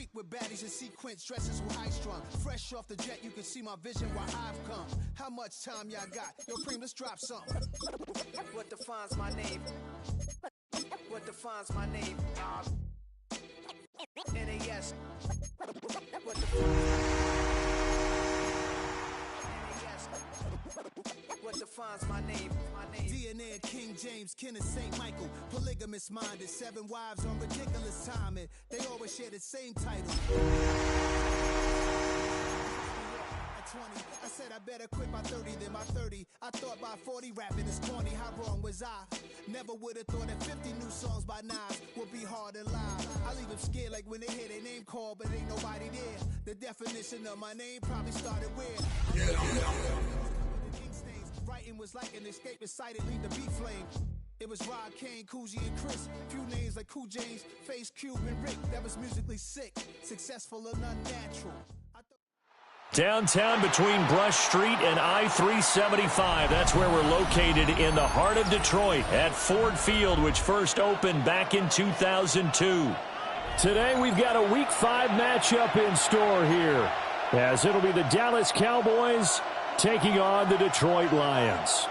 Sleep with baddies in sequence, dresses with high strung. Fresh off the jet, you can see my vision where I've come. How much time y'all got? Yo, Preem, let's drop something. What defines my name? What defines my name? NAS. What defines my name? DNA of King James, kin of St. Michael. Polygamous minded, 7 wives on ridiculous timing. They always share the same title. At 20, I said I better quit by 30 than by 30. I thought by 40 rapping is corny. How wrong was I? Never would have thought that 50 new songs by Nas would be hard to live. I leave them scared like when they hear their name called, but ain't nobody there. The definition of my name probably started where? Writing was like an escape excited, leave the beat flame. It was Rod, Kane, Coogee, and Chris. Few names like Cool James, Face, Cube, and Rick. That was musically sick, successful and unnatural. Downtown between Brush Street and I-375. That's where we're located in the heart of Detroit at Ford Field, which first opened back in 2002. Today we've got a Week 5 matchup in store here, as it'll be the Dallas Cowboys taking on the Detroit Lions.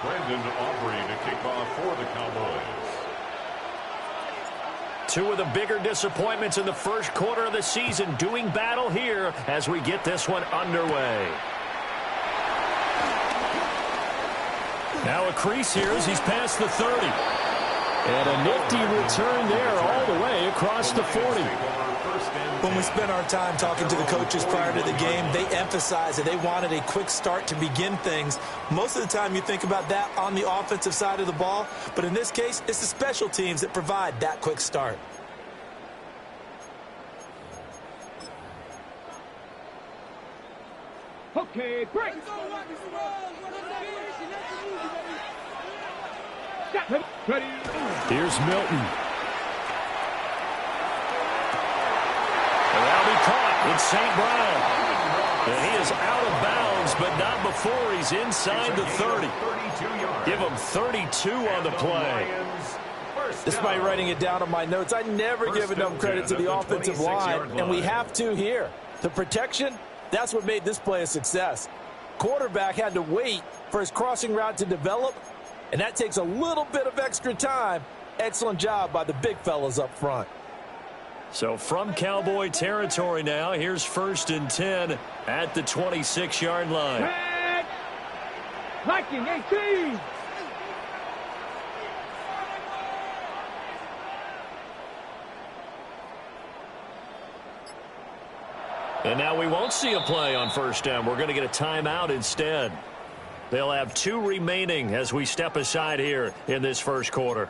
Brandon Aubrey to kick off for the Cowboys. Two of the bigger disappointments in the first quarter of the season doing battle here as we get this one underway. Now a crease here as he's past the 30. And a nifty return there all the way across the 40. When we spent our time talking to the coaches prior to the game, they emphasized that they wanted a quick start to begin things. Most of the time you think about that on the offensive side of the ball, but in this case, it's the special teams that provide that quick start. Okay, break. Here's Milton. And that'll be caught. It's St. Brown. And he is out of bounds, but not before he's inside the 30. Give him 32 on the play. Despite writing it down on my notes, I never give enough credit to the offensive line, and we have to here. The protection, that's what made this play a success. Quarterback had to wait for his crossing route to develop, and that takes a little bit of extra time. Excellent job by the big fellas up front. So from Cowboy territory now, here's 1st and 10 at the 26-yard line. Viking 18. And now we won't see a play on 1st down. We're going to get a timeout instead. They'll have 2 remaining as we step aside here in this first quarter.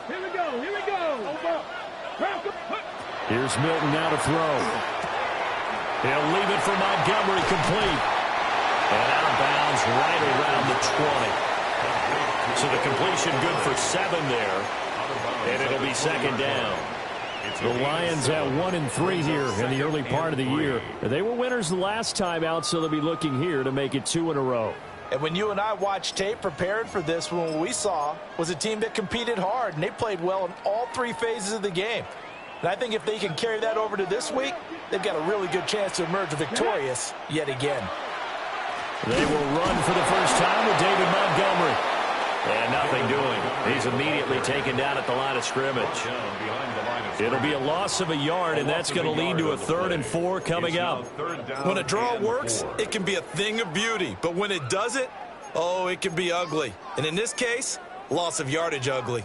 Here we go. Here's Milton now to throw. He'll leave it for Montgomery, complete. And out of bounds right around the 20. So the completion good for 7 there. And it'll be 2nd down. The Lions at 1-3 here in the early part of the year. They were winners the last time out, so they'll be looking here to make it 2 in a row. And when you and I watched tape prepared for this one, what we saw was a team that competed hard, and they played well in all 3 phases of the game. And I think if they can carry that over to this week, they've got a really good chance to emerge victorious yet again. They will run for the first time with David Montgomery. And nothing doing. He's immediately taken down at the line of scrimmage. It'll be a loss of a yard, and that's going to lead to a 3rd and 4 coming up. When a draw works, it can be a thing of beauty. But when it doesn't, oh, it can be ugly. And in this case, loss of yardage ugly.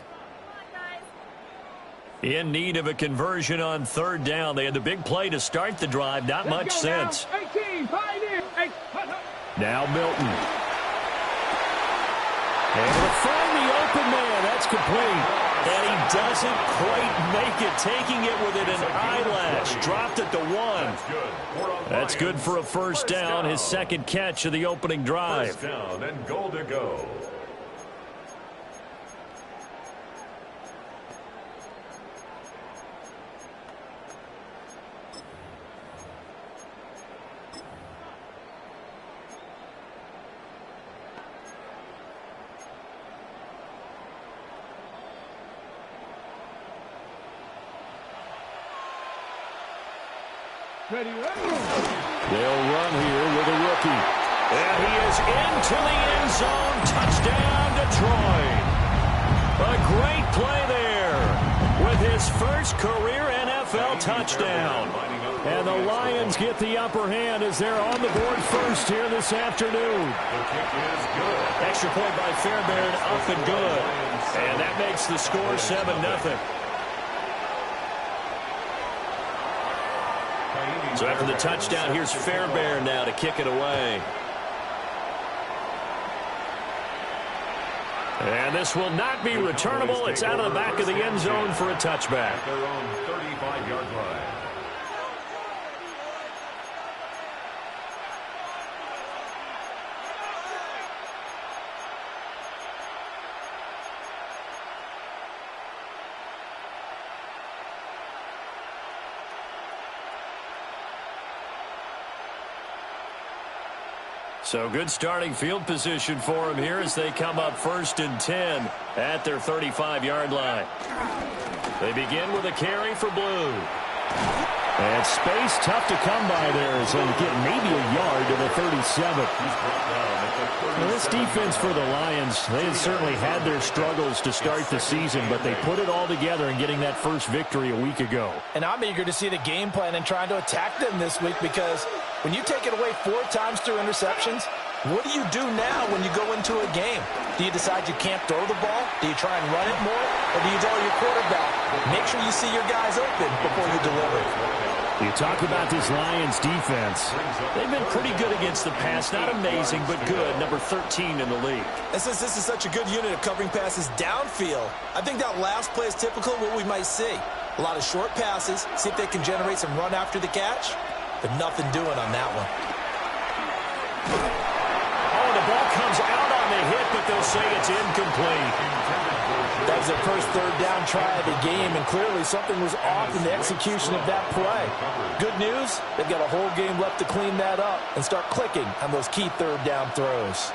In need of a conversion on third down. They had the big play to start the drive. Not much sense. 18, Now Milton. Able to find the open man. That's complete. And he doesn't quite make it. Taking it within an eyelash. Dropped it to 1. That's good for a first down. His second catch of the opening drive. First down and goal to go. ready. They'll run here with a rookie. And he is into the end zone. Touchdown, Detroit. A great play there with his first career NFL touchdown. And the Lions get the upper hand as they're on the board first here this afternoon. The kick is good. Extra point by Fairbairn, up and good. And that makes the score 7-0. So after the touchdown, here's Fairbairn now to kick it away. And this will not be returnable. It's out of the back of the end zone for a touchback. At their own 35-yard line. So good starting field position for him here as they come up 1st and 10 at their 35-yard line. They begin with a carry for Blue. And space tough to come by there as he'll get maybe a yard to the 37. Well, this defense for the Lions, they had certainly had their struggles to start the season, but they put it all together in getting that first victory a week ago. And I'm eager to see the game plan and trying to attack them this week, because when you take it away 4 times through interceptions, what do you do now when you go into a game? Do you decide you can't throw the ball? Do you try and run it more? Or do you tell your quarterback, make sure you see your guys open before you deliver? You talk about this Lions defense. They've been pretty good against the pass. Not amazing, but good. Number 13 in the league. And since this is such a good unit of covering passes downfield, I think that last play is typical of what we might see. A lot of short passes, see if they can generate some run after the catch, but nothing doing on that one. Oh, the ball comes out on the hit, but they'll say it's incomplete. That was their first third down try of the game, and clearly something was off in the execution of that play. Good news, they've got a whole game left to clean that up and start clicking on those key third down throws.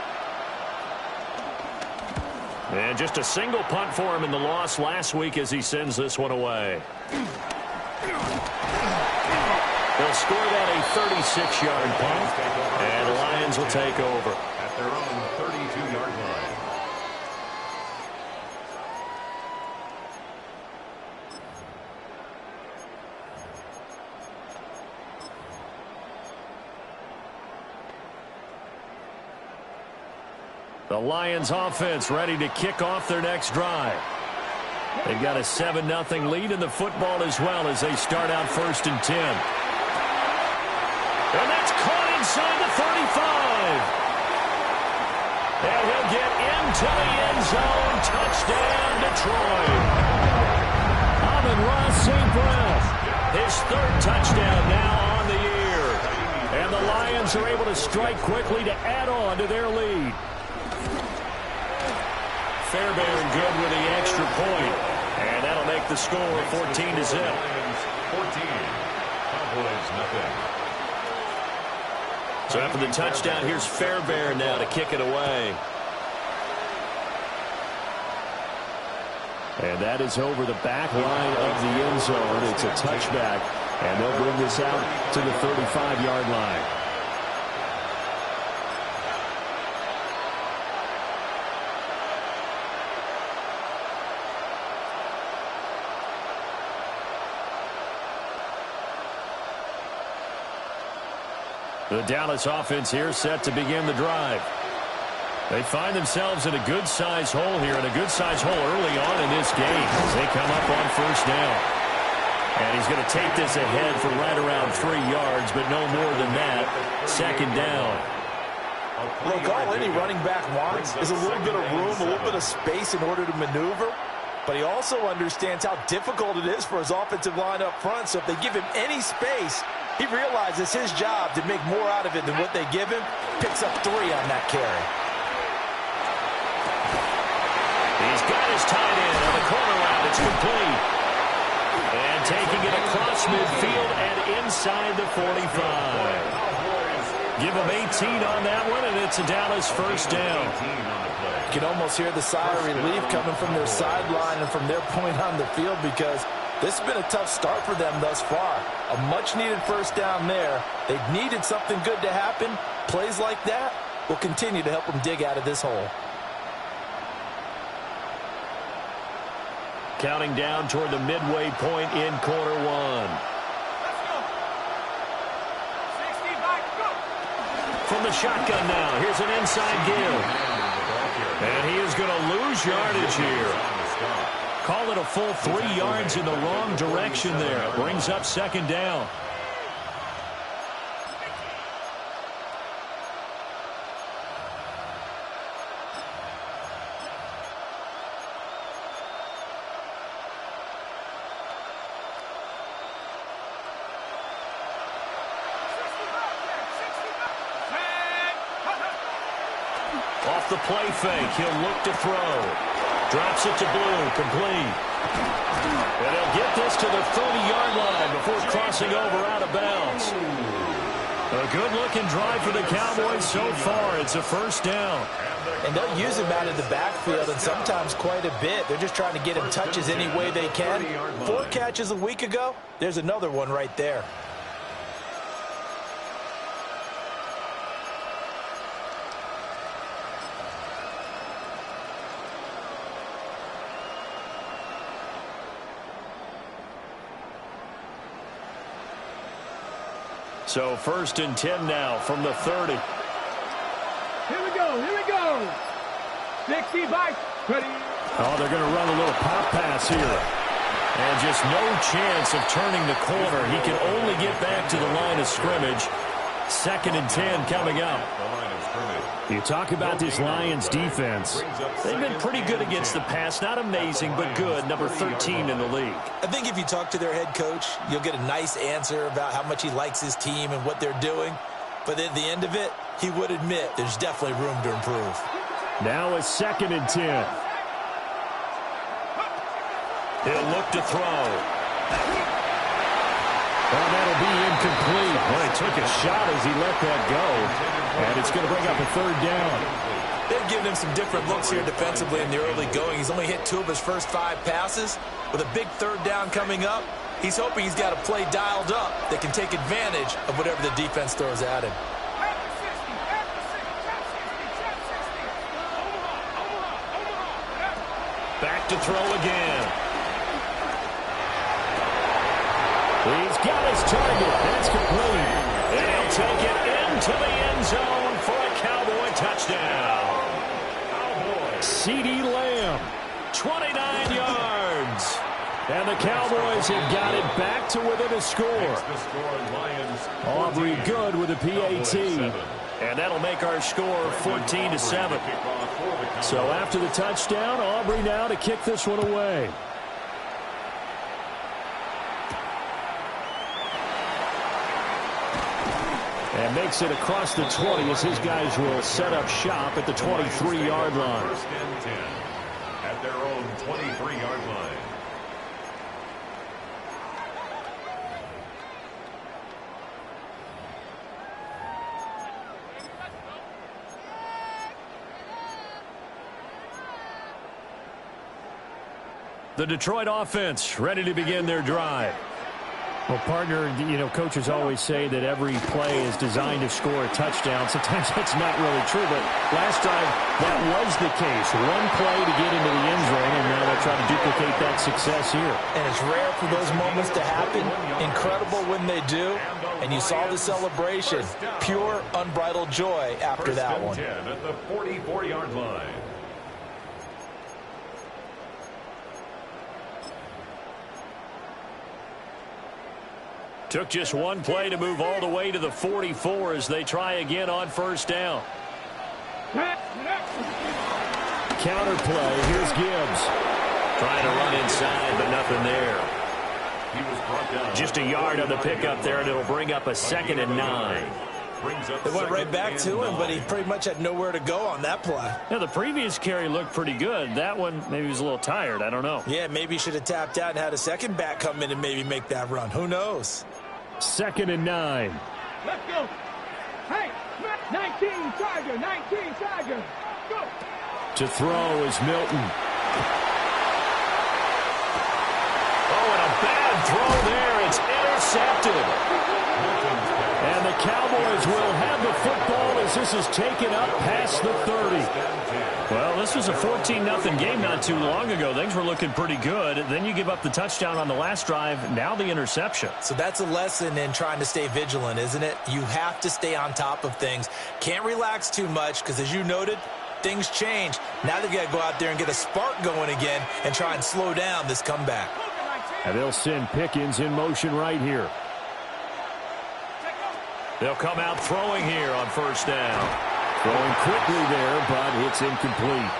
And just a single punt for him in the loss last week as he sends this one away. They'll score that a 36-yard punt, and the Lions will take over. At their own 32-yard line. The Lions offense ready to kick off their next drive. They've got a 7-0 lead in the football as well as they start out 1st and 10. And that's caught inside the 35. And he'll get into the end zone. Touchdown, Detroit. Amon-Ra St. Brown, his 3rd touchdown now on the year. And the Lions are able to strike quickly to add on to their lead. Fairbairn good with the extra point. And that'll make the score 14-0. 14. Cowboys nothing. So after the touchdown, here's Fairbairn now to kick it away. And that is over the back line of the end zone. It's a touchback, and they'll bring this out to the 35-yard line. The Dallas offense here set to begin the drive. They find themselves in a good-sized hole here, and a good-sized hole early on in this game as they come up on first down. And he's going to take this ahead for right around 3 yards, but no more than that. Second down. Look, all any running back wants is a little bit of room, a little bit of space in order to maneuver. But he also understands how difficult it is for his offensive line up front. So if they give him any space, he realizes his job to make more out of it than what they give him. Picks up 3 on that carry. He's got his tight end on the corner route. It's complete. And taking it across midfield and inside the 45. Give him 18 on that one, and it's a Dallas first down. You can almost hear the sigh of relief coming from their sideline and from their point on the field, because this has been a tough start for them thus far. A much-needed first down there. They've needed something good to happen. Plays like that will continue to help them dig out of this hole. Counting down toward the midway point in quarter one. From the shotgun now, here's an inside give. And he is going to lose yardage here. Call it a full 3 yards in the wrong direction there. Brings up second down. Off the play fake, he'll look to throw. Drops it to Blue, complete. And he'll get this to the 30-yard line before crossing over out of bounds. A good-looking drive for the Cowboys so far. It's a first down. And they'll use him out of the backfield, and sometimes quite a bit. They're just trying to get him touches any way they can. 4 catches a week ago. There's another one right there. So first and 10 now from the 30. Here we go, here we go. 65, ready. Oh, they're going to run a little pop pass here. And just no chance of turning the corner. He can only get back to the line of scrimmage. Second and 10 coming up. You talk about this Lions defense. They've been pretty good against the pass. Not amazing, but good. Number 13 in the league. I think if you talk to their head coach, you'll get a nice answer about how much he likes his team and what they're doing. But at the end of it, he would admit there's definitely room to improve. Now it's second and 10. He'll look to throw. Well, that'll be incomplete. Well, he took a shot as he let that go. And it's going to bring up a third down. They've given him some different looks here defensively in the early going. He's only hit 2 of his first 5 passes. With a big third down coming up, he's hoping he's got a play dialed up that can take advantage of whatever the defense throws at him. Back to throw again. He's got his target. That's complete. And he'll take it into the end zone for a Cowboy touchdown. CeeDee Lamb, 29 yards. And the Cowboys have got it back to within a score. Aubrey good with a PAT. And that'll make our score 14-7. So after the touchdown, Aubrey now to kick this one away. And makes it across the 20 as his guys will set up shop at the 23-yard line. First and 10 at their own 23-yard line. The Detroit offense ready to begin their drive. Well, partner, you know, coaches always say that every play is designed to score a touchdown. Sometimes that's not really true, but last time that was the case. One play to get into the end zone, and now they'll try to duplicate that success here. And it's rare for those moments to happen. Incredible when they do. And you saw the celebration. Pure, unbridled joy after that one. 10 at the 44-yard line. Took just one play to move all the way to the 44 as they try again on first down. Counter play. Here's Gibbs. Trying to run inside, but nothing there. He was brought down. Just a yard on the pickup there, and it'll bring up a 2nd and 9. They went right back to him, but he pretty much had nowhere to go on that play. Yeah, the previous carry looked pretty good. That one, maybe he was a little tired. I don't know. Yeah, maybe he should have tapped out and had a second back come in and maybe make that run. Who knows? 2nd and 9. Let's go. Hey, 19 Tiger, 19 Tiger. Go. To throw is Milton. Oh, and a bad throw there. It's intercepted. And the Cowboys will have the football as this is taken up past the 30. Well, this was a 14-0 game not too long ago. Things were looking pretty good. Then you give up the touchdown on the last drive. Now the interception. So that's a lesson in trying to stay vigilant, isn't it? You have to stay on top of things. Can't relax too much because, as you noted, things change. Now they've got to go out there and get a spark going again and try and slow down this comeback. And they'll send Pickens in motion right here. They'll come out throwing here on first down. Throwing quickly there, but it's incomplete.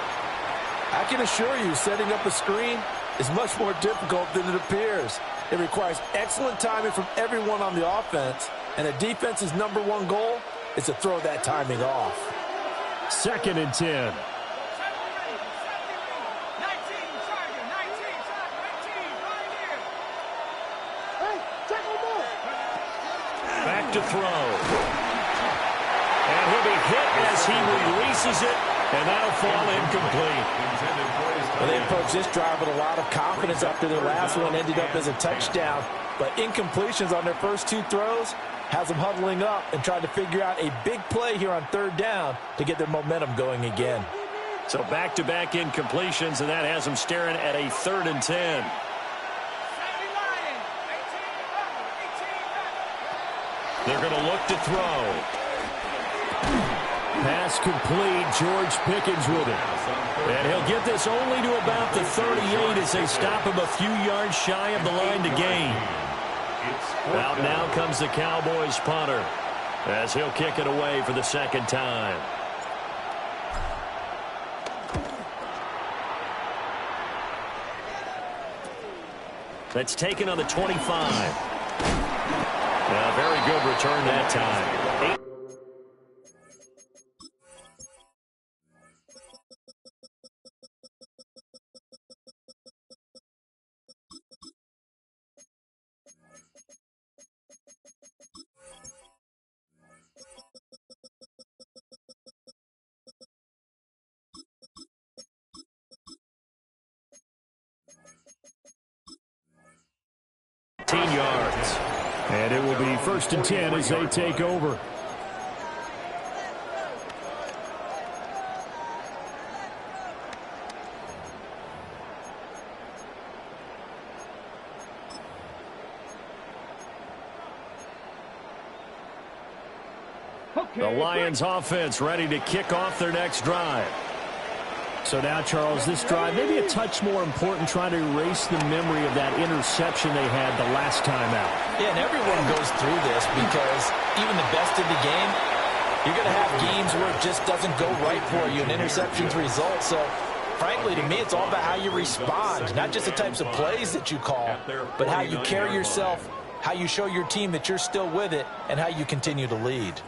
I can assure you, setting up a screen is much more difficult than it appears. It requires excellent timing from everyone on the offense, and the defense's #1 goal is to throw that timing off. 2nd and 10. Back to throw. And he'll be hit as he releases it, and that'll fall incomplete. Well, they approached this drive with a lot of confidence after their last one ended up as a touchdown. But incompletions on their first 2 throws has them huddling up and trying to figure out a big play here on 3rd down to get their momentum going again. So back-to-back incompletions, and that has them staring at a 3rd and 10. They're going to look to throw. Pass complete. George Pickens with it. And he'll get this only to about the 38 as they stop him a few yards shy of the line to gain. Out now comes the Cowboys punter as he'll kick it away for the 2nd time. That's taken on the 25. Very good return that time. 18 yards. And it will be 1st and 10 as they take over. The Lions offense ready to kick off their next drive. So now, Charles, this drive maybe a touch more important, trying to erase the memory of that interception they had the last time out. Yeah, and everyone goes through this because even the best of the game, you're going to have games where it just doesn't go right for you, and interceptions result. So, frankly, to me, it's all about how you respond, not just the types of plays that you call, but how you carry yourself, how you show your team that you're still with it, and how you continue to lead.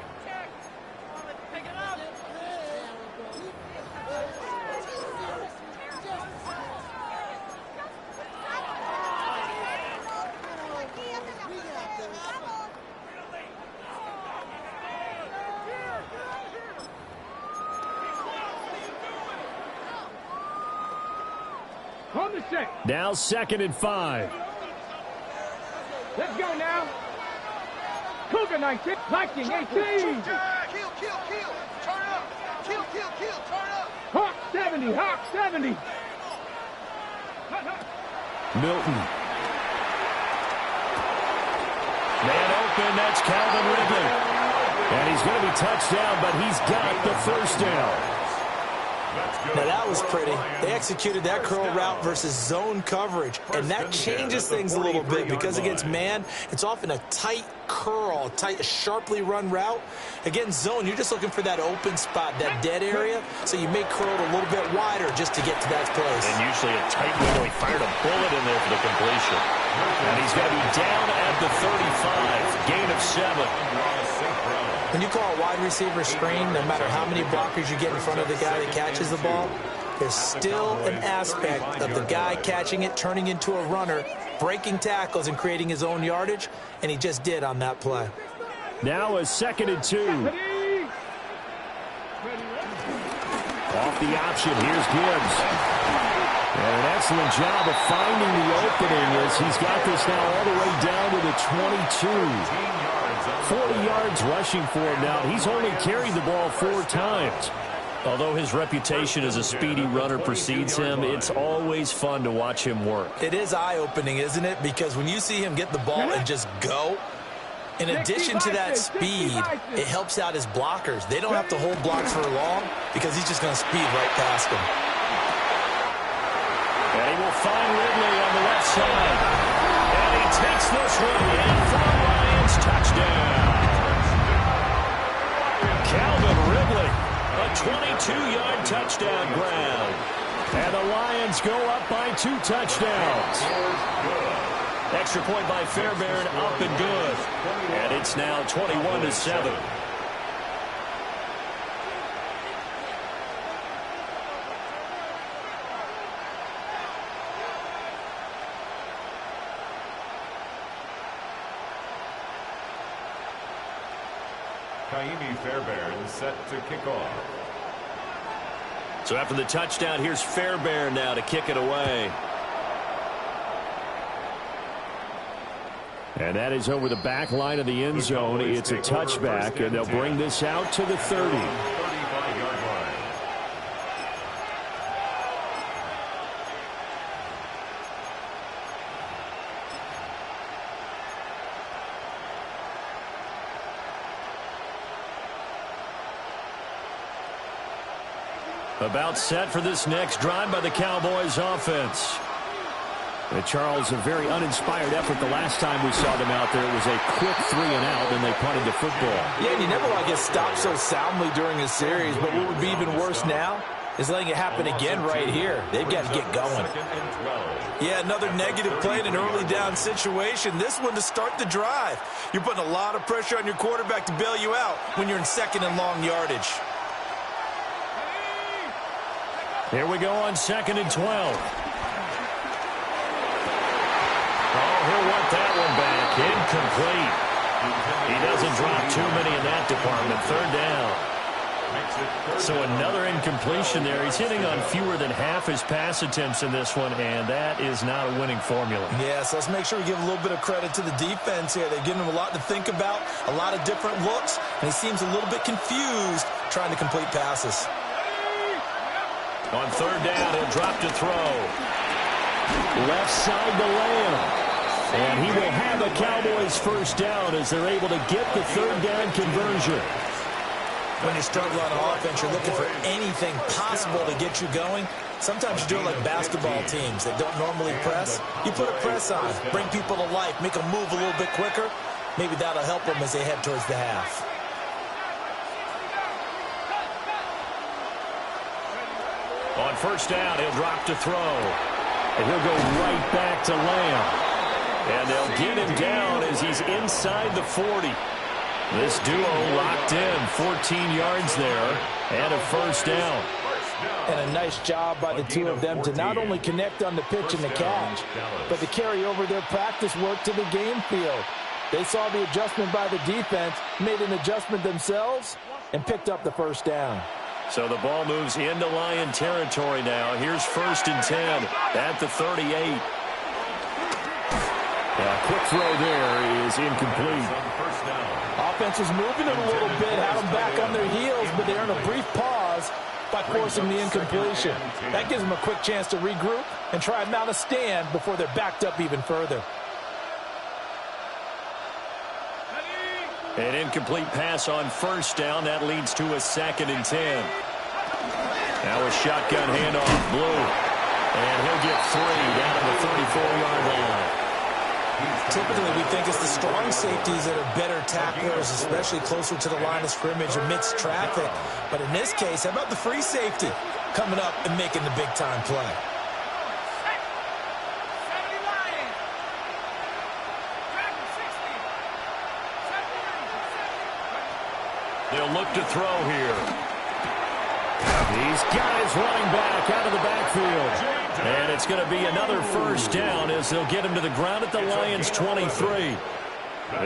On the set. Now 2nd and 5. Let's go now. Cougar 19, Viking 18. Kill. Turn up. Kill. Turn up. Hawk 70, Hawk 70. Milton. Man open, that's Calvin Ridley. And he's going to be touched down, but he's got the first down. Now that was pretty. They executed that curl route versus zone coverage, and that changes things a little bit because against man, it's often a tight curl, sharply run route. Against zone, you're just looking for that open spot, that dead area, so you may curl it a little bit wider just to get to that place. And usually a tight window. He fired a bullet in there for the completion. And he's going to be down at the 35, gain of 7. When you call a wide receiver screen, no matter how many blockers you get in front of the guy that catches the ball, there's still an aspect of the guy catching it, turning into a runner, breaking tackles and creating his own yardage, and he just did on that play. Now a 2nd and 2. Off the option, here's Gibbs. And an excellent job of finding the opening as he's got this now all the way down to the 22. 40 yards rushing for him now. He's only carried the ball 4 times. Although his reputation as a speedy runner precedes him, it's always fun to watch him work. It is eye-opening, isn't it? Because when you see him get the ball and just go, in addition to that speed, it helps out his blockers. They don't have to hold blocks for long because he's just going to speed right past them. And he will find Ridley on the left side. And he takes this one in for a Lions touchdown. Calvin Ridley, a 22-yard touchdown grab. And the Lions go up by 2 touchdowns. Extra point by Fairbairn, up and good. And it's now 21-7. Kaimi Fairbairn set to kick off. So after the touchdown, here's Fairbairn now to kick it away. And that is over the back line of the end zone. It's a touchback, and they'll bring this out to the 30. 35-yard line. About set for this next drive by the Cowboys offense. And Charles, a very uninspired effort the last time we saw them out there. It was a quick 3 and out, and they punted the football. Yeah, and you never want to get stopped so soundly during a series, but what would be even worse now is letting it happen again right here. They've got to get going. Yeah, another negative play in an early down situation. This one to start the drive. You're putting a lot of pressure on your quarterback to bail you out when you're in 2nd and long yardage. Here we go on 2nd and 12. Oh, he'll want that one back. Incomplete. He doesn't drop too many in that department. 3rd down. So another incompletion there. He's hitting on fewer than half his pass attempts in this one, and that is not a winning formula. Yes, let's make sure we give a little bit of credit to the defense here. They're giving him a lot to think about, a lot of different looks, and he seems a little bit confused trying to complete passes. On 3rd down, he'll drop to throw. Left side to Lamb. And he will have a Cowboys 1st down as they're able to get the 3rd down conversion. When you start running offense, you're looking for anything possible to get you going. Sometimes you do it like basketball teams that don't normally press. You put a press on, bring people to life, make them move a little bit quicker. Maybe that'll help them as they head towards the half. On 1st down, he'll drop to throw. And he'll go right back to Lamb. And they'll get him down as he's inside the 40. This duo locked in, 14 yards there, and a 1st down. And a nice job by the two of them to not only connect on the pitch and the catch, but to carry over their practice work to the game field. They saw the adjustment by the defense, made an adjustment themselves, and picked up the 1st down. So the ball moves into Lion territory now. Here's 1st and 10 at the 38. Quick throw there is incomplete. Offense was moving it a little bit, had them back on their heels, but they earned a brief pause by forcing the incompletion. That gives them a quick chance to regroup and try and mount a stand before they're backed up even further. An incomplete pass on first down. That leads to a 2nd and 10. Now a shotgun handoff, Blue. And he'll get 3 down to the 34-yard line. Typically, we think it's the strong safeties that are better tacklers, especially closer to the line of scrimmage amidst traffic. But in this case, how about the free safety coming up and making the big-time play? They'll look to throw here. He's got his running back out of the backfield. And it's going to be another first down as they'll get him to the ground at the Lions' 23.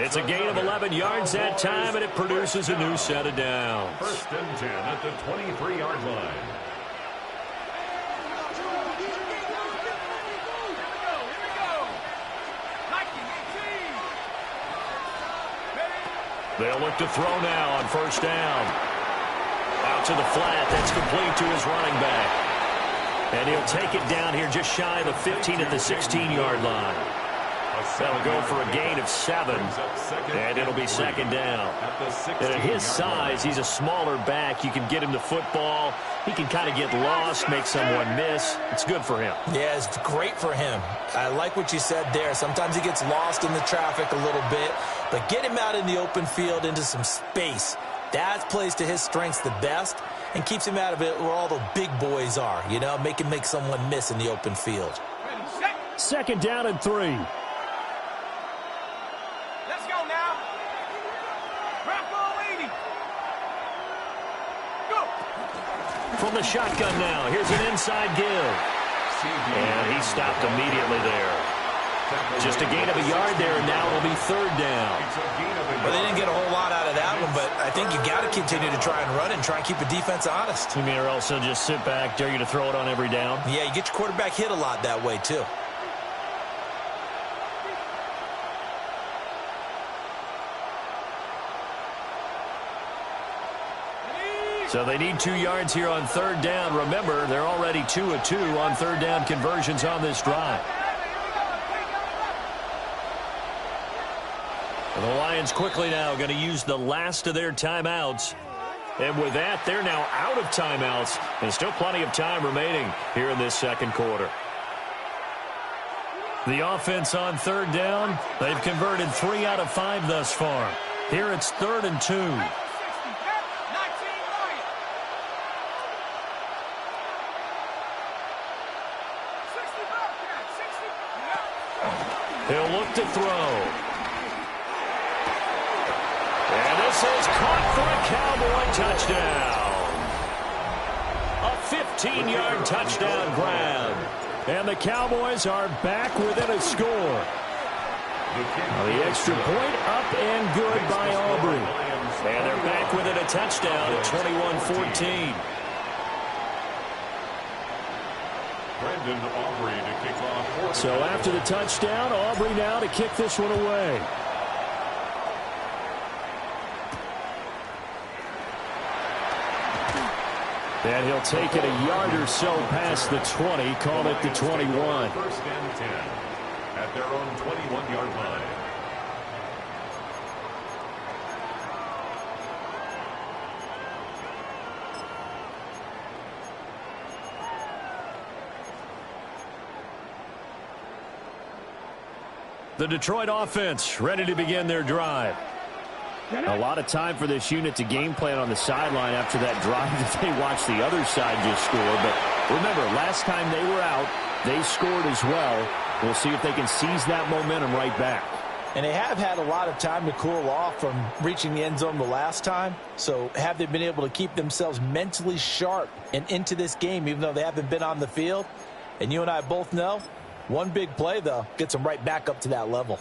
It's a gain of 11 yards that time, and it produces a new set of downs. 1st and 10 at the 23-yard line. They'll look to throw now on first down. Out to the flat. That's complete to his running back. And he'll take it down here just shy of the 15 at the 16-yard line. That'll go for a gain of 7, and it'll be 2nd down. And at his size, he's a smaller back. You can get him the football. He can kind of get lost, make someone miss. It's good for him. Yeah, it's great for him. I like what you said there. Sometimes he gets lost in the traffic a little bit, but get him out in the open field into some space. That plays to his strengths the best and keeps him out of it where all the big boys are, you know, make someone miss in the open field. 2nd down and 3. Let's go now. Rambo 80. Go. From the shotgun now, here's an inside give. And he stopped immediately there. Just a gain of a yard there, and now it'll be 3rd down. Well, they didn't get a whole lot out of that one, but I think you got to continue to try and run and try and keep the defense honest. You mean, or else they'll just sit back, dare you to throw it on every down? Yeah, you get your quarterback hit a lot that way, too. So they need 2 yards here on 3rd down. Remember, they're already 2 of 2 on 3rd down conversions on this drive. The Lions quickly now going to use the last of their timeouts. And with that, they're now out of timeouts. And still plenty of time remaining here in this 2nd quarter. The offense on 3rd down, they've converted 3 out of 5 thus far. Here it's 3rd and 2. He'll look to throw. And this is caught for a Cowboy touchdown. A 15-yard touchdown grab. And the Cowboys are back within a score. The extra point up and good by Aubrey. And they're back within a touchdown at 21-14. So after the touchdown, Aubrey now to kick this one away. And he'll take it a yard or so past the 20, call it the 21. 1st and 10 at their own 21-yard line. The Detroit offense ready to begin their drive. A lot of time for this unit to game plan on the sideline after that drive that they watched the other side just score. But remember, last time they were out, they scored as well. We'll see if they can seize that momentum right back. And they have had a lot of time to cool off from reaching the end zone the last time. So have they been able to keep themselves mentally sharp and into this game, even though they haven't been on the field? And you and I both know, one big play, though, gets them right back up to that level.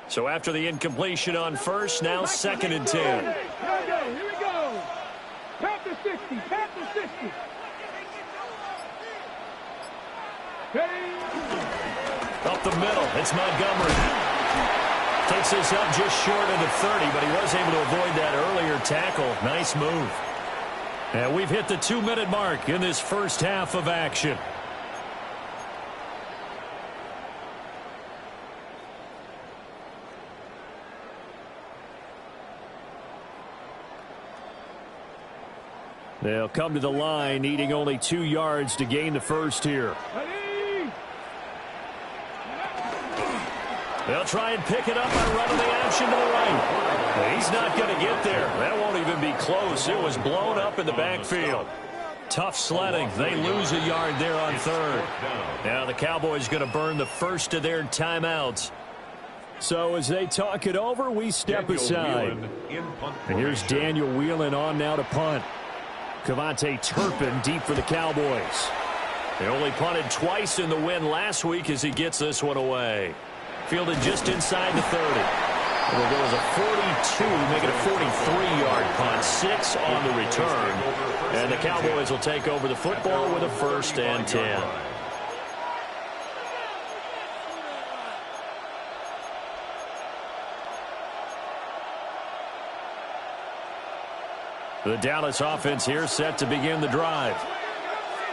So after the incompletion on first, now 2nd and 10. Here we go. Panther 60. Panther 60. Up the middle, it's Montgomery. Takes this up just short of the 30, but he was able to avoid that earlier tackle. Nice move. And we've hit the 2-minute mark in this first half of action. They'll come to the line, needing only 2 yards to gain the first here. They'll try and pick it up by running the action to the right. He's not going to get there. That won't even be close. It was blown up in the backfield. Tough sledding. They lose a yard there on 3rd. Now the Cowboys going to burn the first of their timeouts. So as they talk it over, we step aside. And here's Daniel Whelan on now to punt. Cavante Turpin deep for the Cowboys. They only punted twice in the win last week as he gets this one away. Fielded just inside the 30. It'll go as a 42, make it a 43-yard punt. 6 on the return. And the Cowboys will take over the football with a 1st and 10. The Dallas offense here set to begin the drive.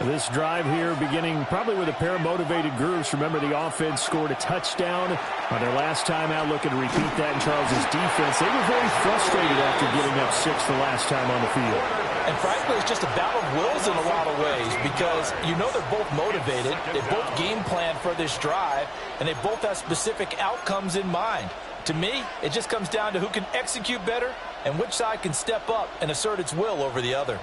This drive here beginning probably with a pair of motivated groups. Remember, the offense scored a touchdown on their last time out, looking to repeat that in Charles's defense. They were very frustrated after giving up 6 the last time on the field. And frankly, it's just a battle of wills in a lot of ways because you know they're both motivated. They both game plan for this drive, and they both have specific outcomes in mind. To me, it just comes down to who can execute better and which side can step up and assert its will over the other.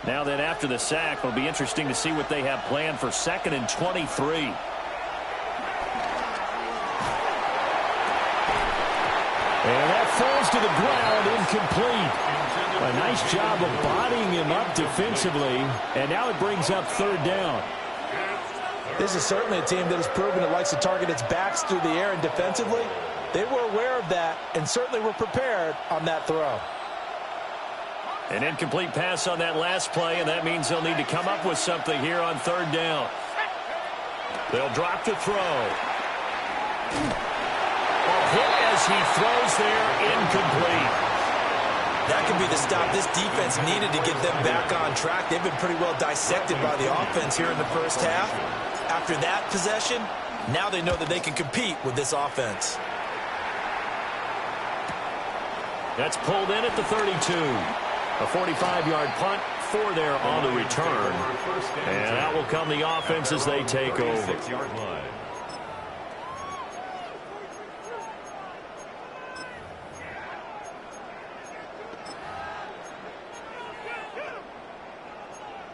Now then, after the sack, it'll be interesting to see what they have planned for 2nd and 23. And that falls to the ground, incomplete. A nice job of bodying him up defensively, and now it brings up 3rd down. This is certainly a team that has proven it likes to target its backs through the air and defensively. They were aware of that and certainly were prepared on that throw. An incomplete pass on that last play, and that means they'll need to come up with something here on 3rd down. They'll drop to throw. A hit as he throws there, incomplete. That could be the stop this defense needed to get them back on track. They've been pretty well dissected by the offense here in the first half. After that possession, now they know that they can compete with this offense. That's pulled in at the 32. A 45-yard punt, 4 there on the return. And out will come the offense as they take over.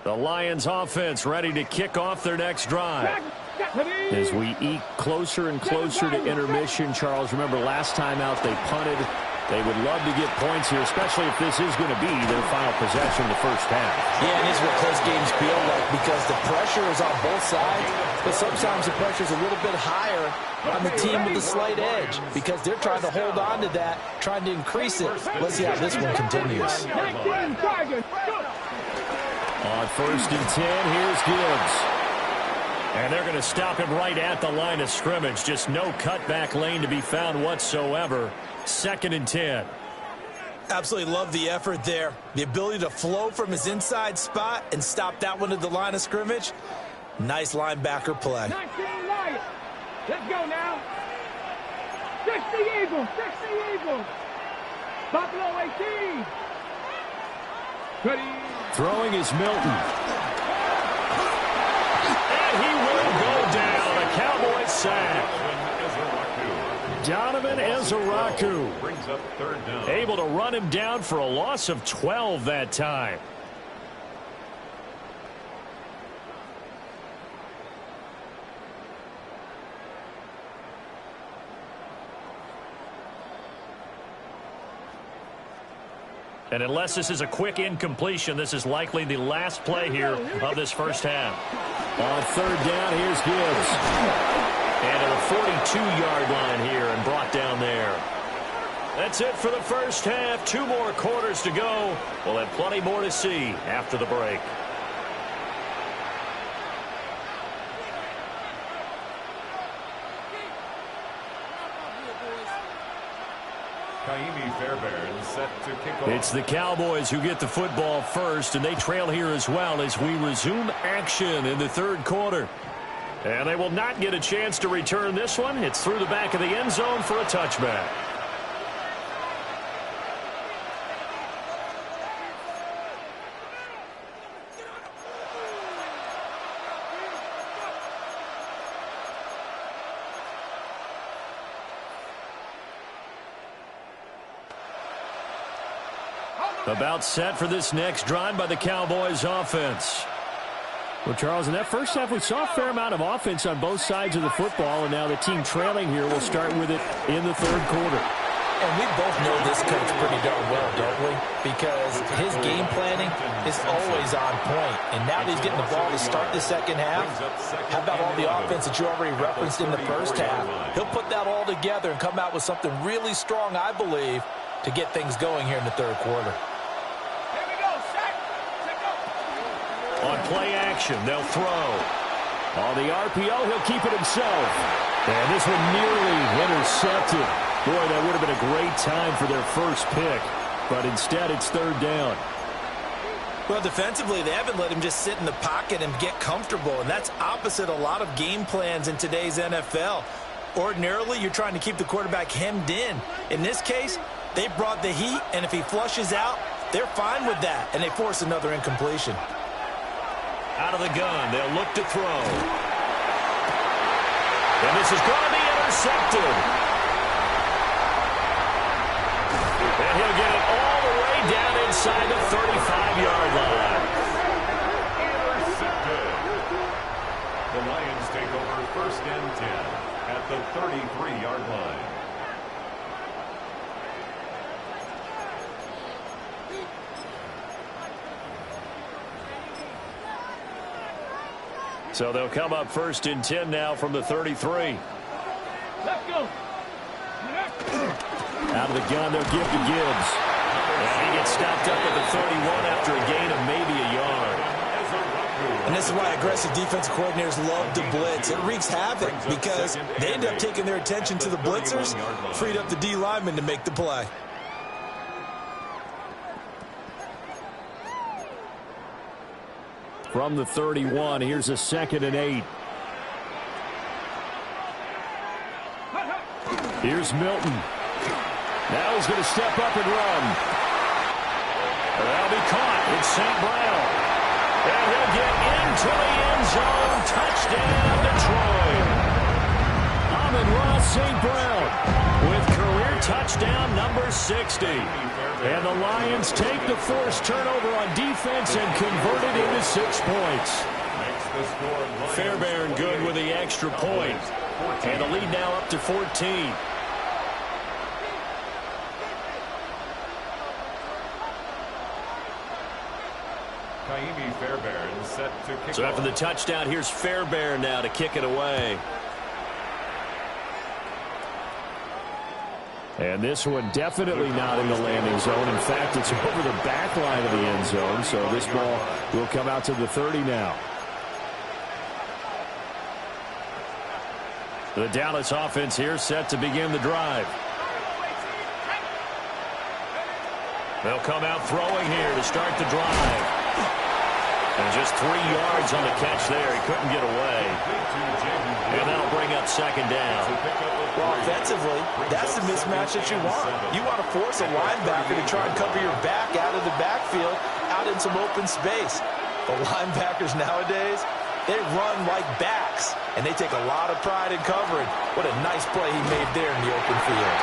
The Lions offense ready to kick off their next drive. As we eke closer and closer to intermission, Charles, remember last time out they punted. They would love to get points here, especially if this is going to be their final possession in the first half. Yeah, and this is what close games feel like because the pressure is on both sides, but sometimes the pressure is a little bit higher on the team with the slight edge because they're trying to hold on to that, trying to increase it. Let's see how this one continues. On 1st and 10, here's Gibbs. And they're going to stop him right at the line of scrimmage. Just no cutback lane to be found whatsoever. 2nd and 10. Absolutely love the effort there. The ability to flow from his inside spot and stop that one at the line of scrimmage. Nice linebacker play. 19 Lions. Let's go now. 60 Eagles. 60 Eagles. Buffalo 18. Ready. Throwing is Milton. And he will go down. A Cowboys sack. Donovan Ezeraku brings up 3rd down. Able to run him down for a loss of 12 that time. And unless this is a quick incompletion, this is likely the last play here of this first half. On 3rd down, here's Gibbs. And at a 32-yard line here and brought down there. That's it for the first half. 2 more quarters to go. We'll have plenty more to see after the break. Set to kick off. It's the Cowboys who get the football first, and they trail here as well as we resume action in the third quarter. And they will not get a chance to return this one. It's through the back of the end zone for a touchback. About set for this next drive by the Cowboys offense. Well, Charles, in that first half, we saw a fair amount of offense on both sides of the football, and now the team trailing here will start with it in the third quarter. And we both know this coach pretty darn well, don't we? Because his game planning is always on point. And now that he's getting the ball to start the second half, how about all the offense that you already referenced in the first half? He'll put that all together and come out with something really strong, I believe, to get things going here in the third quarter. On play action, they'll throw. On the RPO, he'll keep it himself. And this one nearly intercepted. Boy, that would have been a great time for their first pick. But instead, it's third down. Well, defensively, they haven't let him just sit in the pocket and get comfortable. And that's opposite a lot of game plans in today's NFL. Ordinarily, you're trying to keep the quarterback hemmed in. In this case, they brought the heat, and if he flushes out, they're fine with that. And they force another incompletion. Out of the gun, they'll look to throw. And this is going to be intercepted. And he'll get it all the way down inside the 35-yard line. Intercepted. The Lions take over first and 10 at the 33-yard line. So they'll come up first and 10 now from the 33. Let's go. Out of the gun, they'll give to Gibbs. And he gets stopped up at the 31 after a gain of maybe a yard. And this is why aggressive defensive coordinators love to blitz. It wreaks havoc because they end up taking their attention to the blitzers, freed up the D lineman to make the play. From the 31, here's a 2nd and 8. Here's Milton. Now he's going to step up and run. That'll be caught. It's St. Brown. And he'll get into the end zone. Touchdown, Detroit. Amon-Ra St. Brown with career touchdown number 60. And the Lions take the forced turnover on defense and convert it into 6 points. Fairbairn good with the extra point. And the lead now up to 14. Fairbairn set to kick So after off. the touchdown, here's Fairbairn now to kick it away. And this one definitely not in the landing zone. In fact, it's over the back line of the end zone. So this ball will come out to the 30 now. The Dallas offense here set to begin the drive. They'll come out throwing here to start the drive. And just 3 yards on the catch there. He couldn't get away. And that'll bring up second down. Well, offensively, that's the mismatch that you want. You want to force a linebacker to try and cover your back out of the backfield, out in some open space. The linebackers nowadays, they run like backs, and they take a lot of pride in covering. What a nice play he made there in the open field.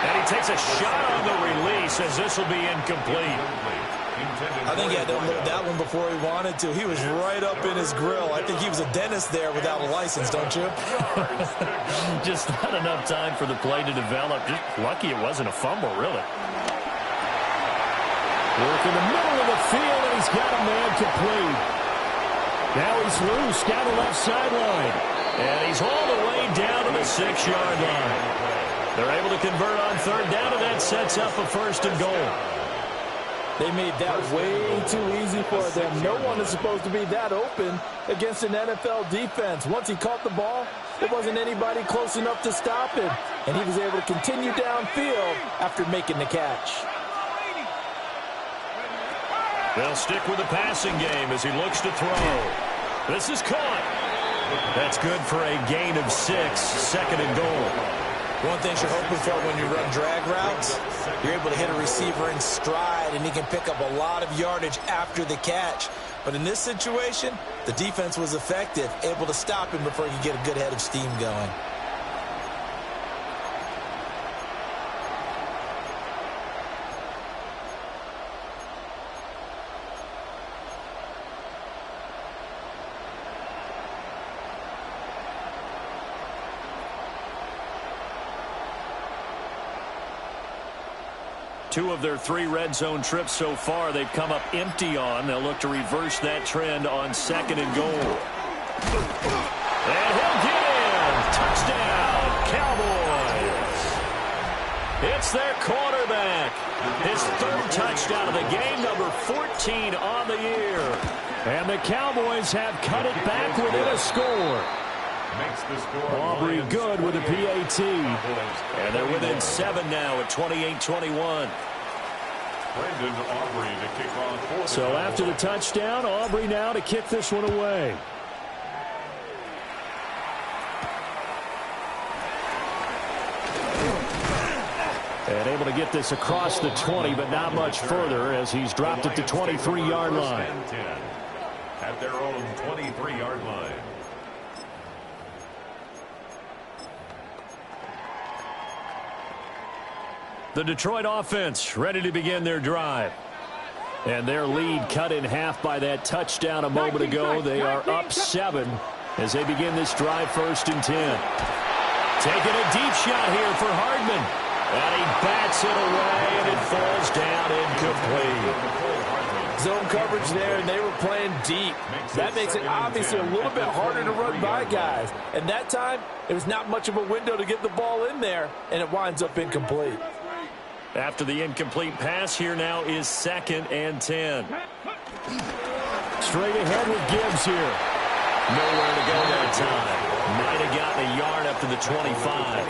And he takes a shot on the release as this will be incomplete. I think he had to unload that one before he wanted to. He was right up in his grill. I think he was a dentist there without a license, don't you? Just not enough time for the play to develop. Just lucky it wasn't a fumble, really. Work in the middle of the field, and he's got a man complete. Now he's loose down the left sideline. And he's all the way down to the 6-yard line. They're able to convert on third down, and that sets up a 1st and goal. They made that way too easy for them. No one is supposed to be that open against an NFL defense. Once he caught the ball, there wasn't anybody close enough to stop him, and he was able to continue downfield after making the catch. They'll stick with the passing game as he looks to throw. This is caught. That's good for a gain of 6, 2nd and goal. One thing you're hoping for when you run drag routes, you're able to hit a receiver in stride, and he can pick up a lot of yardage after the catch. But in this situation, the defense was effective, able to stop him before he could get a good head of steam going. Two of their 3 red zone trips so far they've come up empty on. They'll look to reverse that trend on 2nd and goal. And he'll get in. Touchdown, Cowboys. It's their quarterback. His 3rd touchdown of the game, number 14 on the year. And the Cowboys have cut it back within a score. Makes the score. Aubrey good with a PAT. And they're within 7 now at 28-21. Brendan Aubrey to kick off. So after the touchdown, Aubrey now to kick this one away. And able to get this across the 20, but not much further as he's dropped it to 23-yard line. At their own 23-yard line. The Detroit offense ready to begin their drive. And their lead cut in half by that touchdown a moment ago. They are up 7 as they begin this drive, 1st and 10. Taking a deep shot here for Hardman. And he bats it away, and it falls down incomplete. Zone coverage there, and they were playing deep. That makes it obviously a little bit harder to run by guys. And that time, it was not much of a window to get the ball in there, and it winds up incomplete. After the incomplete pass, here now is 2nd and 10. Straight ahead with Gibbs here. Nowhere to go that time. Might have gotten a yard up to the 25.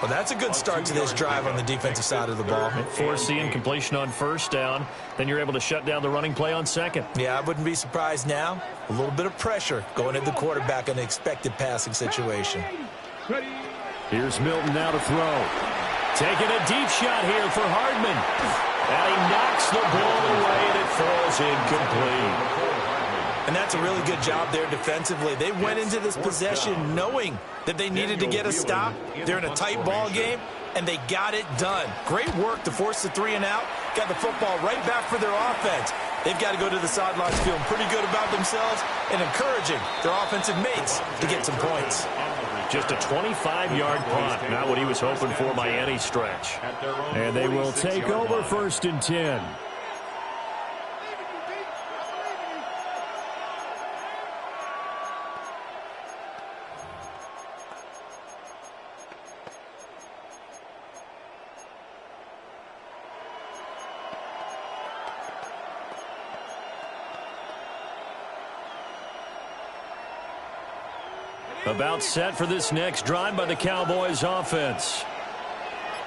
Well, that's a good start to this drive on the defensive side of the ball. Force the incompletion on 1st down. Then you're able to shut down the running play on 2nd. Yeah, I wouldn't be surprised now. A little bit of pressure going at the quarterback in an expected passing situation. Here's Milton now to throw. Taking a deep shot here for Hardman. And he knocks the ball away, and it falls incomplete. And that's a really good job there defensively. They went into this possession knowing that they needed to get a stop. They're in a tight ball game, and they got it done. Great work to force the 3 and out. Got the football right back for their offense. They've got to go to the sidelines feeling pretty good about themselves and encouraging their offensive mates to get some points. Just a 25-yard punt, not what he was hoping for by any stretch. And they will take over 1st and 10. About set for this next drive by the Cowboys offense.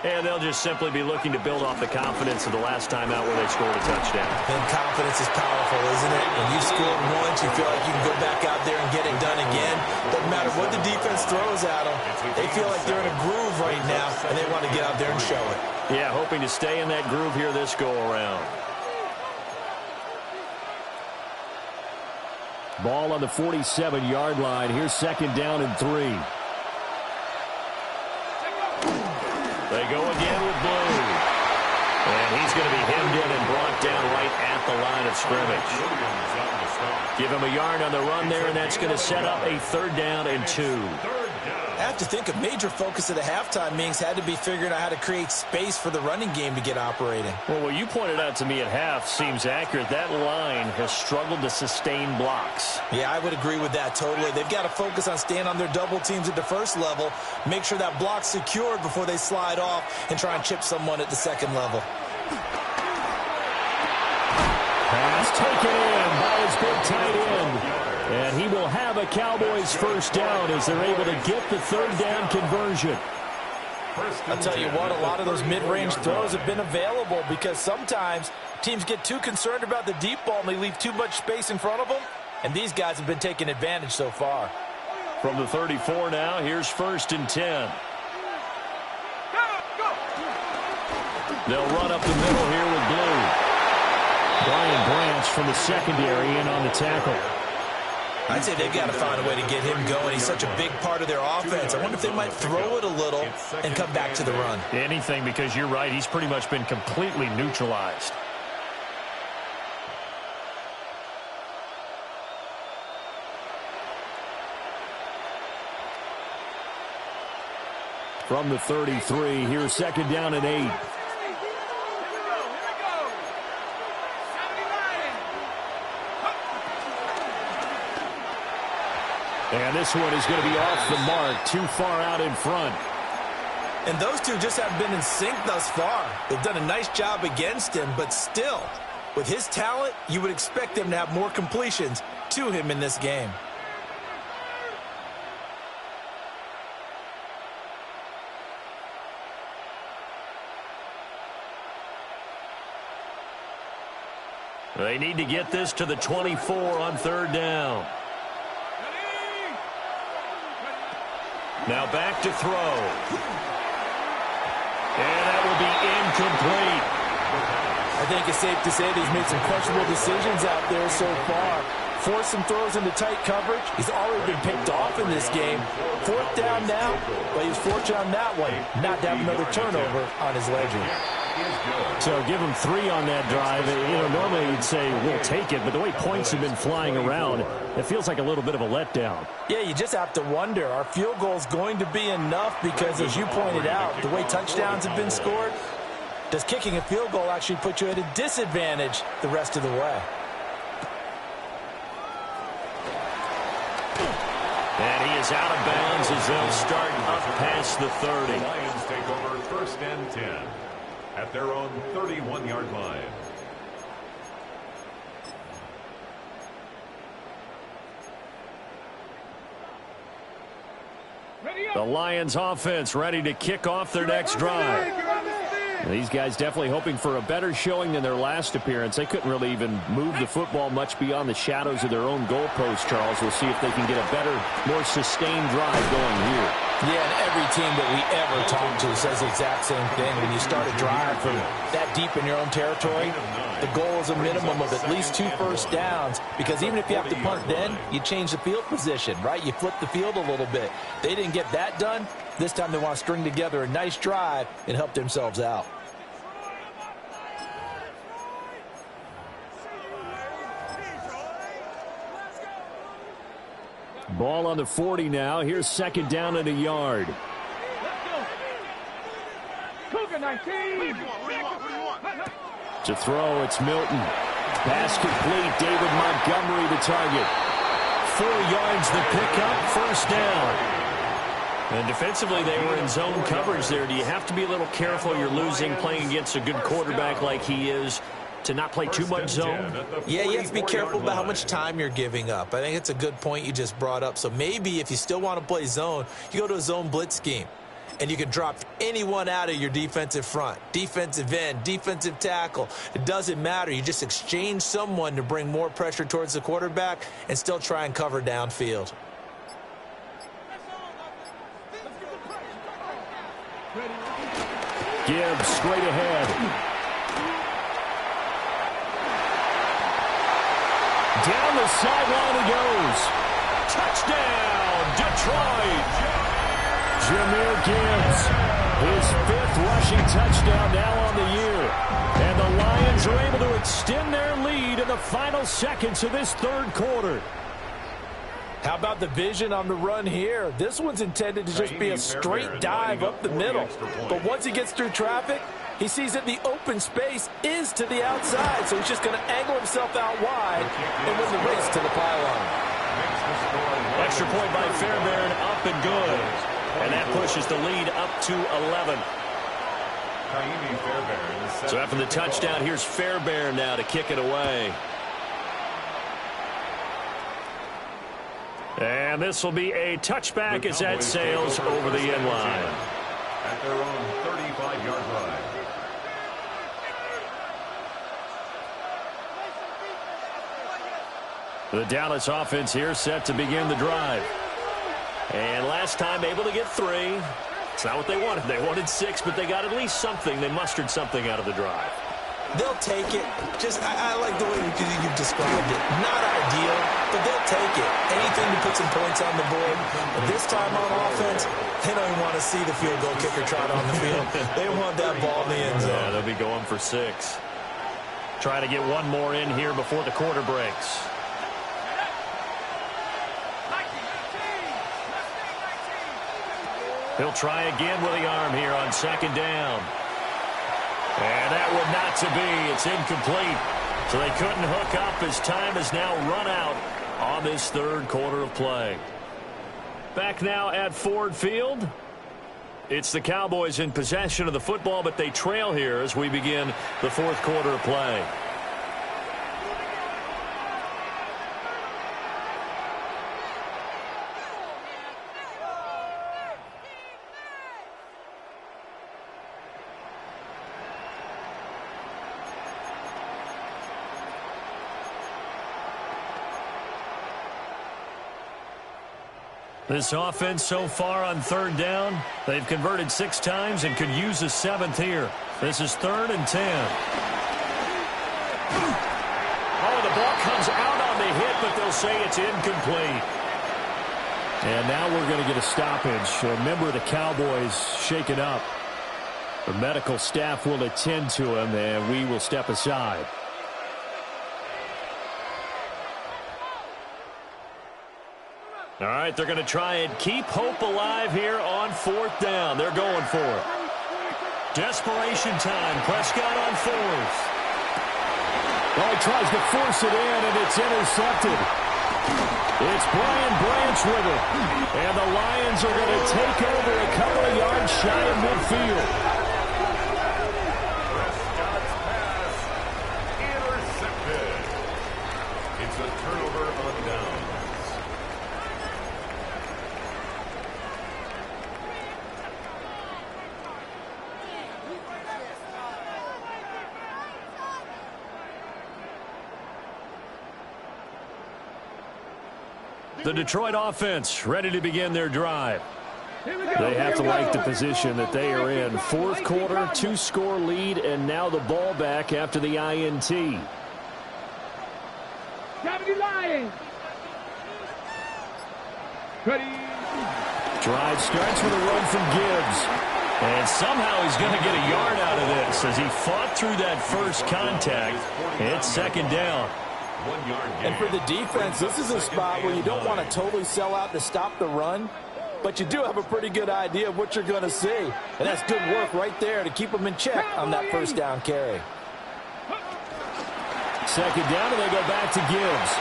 And they'll just simply be looking to build off the confidence of the last time out where they scored a touchdown. And confidence is powerful, isn't it? When you scored once, you feel like you can go back out there and get it done again. Doesn't matter what the defense throws at them. They feel like they're in a groove right now, and they want to get out there and show it. Yeah, hoping to stay in that groove here this go-around. Ball on the 47-yard line. Here's 2nd down and 3. They go again with Blue. And he's going to be hemmed in and brought down right at the line of scrimmage. Give him a yard on the run there, and that's going to set up a 3rd down and 2. have to think a major focus of the halftime meetings had to be figuring out how to create space for the running game to get operating. Well, what you pointed out to me at half seems accurate. That line has struggled to sustain blocks. Yeah, I would agree with that totally. They've got to focus on staying on their double teams at the first level, make sure that block's secured before they slide off and try and chip someone at the second level. Pass taken in by his big tight end. And he will have a Cowboys first down as they're able to get the third down conversion. I'll tell you what, a lot of those mid-range throws have been available because sometimes teams get too concerned about the deep ball and they leave too much space in front of them. And these guys have been taking advantage so far. From the 34 now, here's 1st and 10. They'll run up the middle here with Blue. Brian Branch from the secondary in on the tackle. I'd say they've got to find a way to get him going. He's such a big part of their offense. I wonder if they might throw it a little and come back to the run. Anything, because you're right. He's pretty much been completely neutralized. From the 33, here's 2nd down and 8. And this one is going to be off the mark, too far out in front. And those two just haven't been in sync thus far. They've done a nice job against him, but still, with his talent, you would expect them to have more completions to him in this game. They need to get this to the 24 on 3rd down. Now back to throw. And that will be incomplete. I think it's safe to say that he's made some questionable decisions out there so far. Forced some throws into tight coverage. He's already been picked off in this game. 4th down now, but he's fortunate on that one not to have another turnover on his ledger. So give him 3 on that drive. You know, normally you'd say we'll take it, but the way points have been flying around, it feels like a little bit of a letdown. Yeah, you just have to wonder, are field goals going to be enough? Because as you pointed out, the way touchdowns have been scored, does kicking a field goal actually put you at a disadvantage the rest of the way? And he is out of bounds as they'll start up past the 30. The Lions take over 1st and 10 at their own 31-yard line. The Lions offense ready to kick off their next drive. These guys definitely hoping for a better showing than their last appearance. They couldn't really even move the football much beyond the shadows of their own goalpost, Charles. We'll see if they can get a better, more sustained drive going here. Yeah, and every team that we ever talk to says the exact same thing. When you start a drive from that deep in your own territory, the goal is a minimum of at least 2 first downs, because even if you have to punt then, you change the field position, right? You flip the field a little bit. They didn't get that done. This time they want to string together a nice drive and help themselves out. Ball on the 40 now. Here's 2nd down and a yard. Cougar 19. To throw, it's Milton. Pass complete. David Montgomery the target. 4 yards the pickup. 1st down. And defensively, they were in zone coverage there. Do you have to be a little careful? You're losing, playing against a good quarterback like he is, to not play too much zone? Yeah, you have to be careful about how much time you're giving up. I think it's a good point you just brought up. So maybe if you still want to play zone, you go to a zone blitz scheme. And you can drop anyone out of your defensive front, defensive end, defensive tackle. It doesn't matter. You just exchange someone to bring more pressure towards the quarterback and still try and cover downfield. Gibbs straight ahead. Down the sideline he goes. Touchdown, Detroit. Jahmyr Gibbs, his 5th rushing touchdown now on the year. And the Lions are able to extend their lead in the final seconds of this 3rd quarter. How about the vision on the run here? This one's intended to just be a straight dive up the middle. But once he gets through traffic, he sees that the open space is to the outside, so he's just going to angle himself out wide and win the race to the pylon. Extra point by Fairbairn, up and good. And that pushes the lead up to 11. So after the touchdown, here's Fairbairn now to kick it away. And this will be a touchback as that sails over the end line. At their own 35-yard line. The Dallas offense here set to begin the drive. And last time able to get 3. It's not what they wanted. They wanted 6, but they got at least something. They mustered something out of the drive. They'll take it. I like the way you've described it. Not ideal, but they'll take it. Anything to put some points on the board. But this time on offense, they don't even want to see the field goal kicker trot on the field. They want that ball in the end zone. Yeah, they'll be going for 6. Trying to get one more in here before the quarter breaks. He'll try again with the arm here on second down. And that would not to be. It's incomplete. So they couldn't hook up as time has now run out on this third quarter of play. Back now at Ford Field. It's the Cowboys in possession of the football, but they trail here as we begin the fourth quarter of play. This offense so far on third down, they've converted 6 times and could use a 7th here. This is 3rd and 10. Oh, the ball comes out on the hit, but they'll say it's incomplete. And now we're going to get a stoppage. A member of the Cowboys shaken up. The medical staff will attend to him, and we will step aside. All right, they're going to try and keep hope alive here on 4th down. They're going for it. Desperation time. Prescott on 4th. Well, he tries to force it in, and it's intercepted. It's Brian Branch with it. And the Lions are going to take over a couple of yards shy of midfield. Prescott's pass intercepted. It's a turnover on downs. The Detroit offense ready to begin their drive. They have to like the position that they are in. Fourth quarter, 2-score lead, and now the ball back after the INT. Lions. Ready. Drive starts with a run from Gibbs. And somehow he's going to get a yard out of this as he fought through that first contact. It's 2nd down. And for the defense, this is a spot where you don't want to totally sell out to stop the run, but you do have a pretty good idea of what you're going to see. And that's good work right there to keep them in check on that first down carry. 2nd down, and they go back to Gibbs.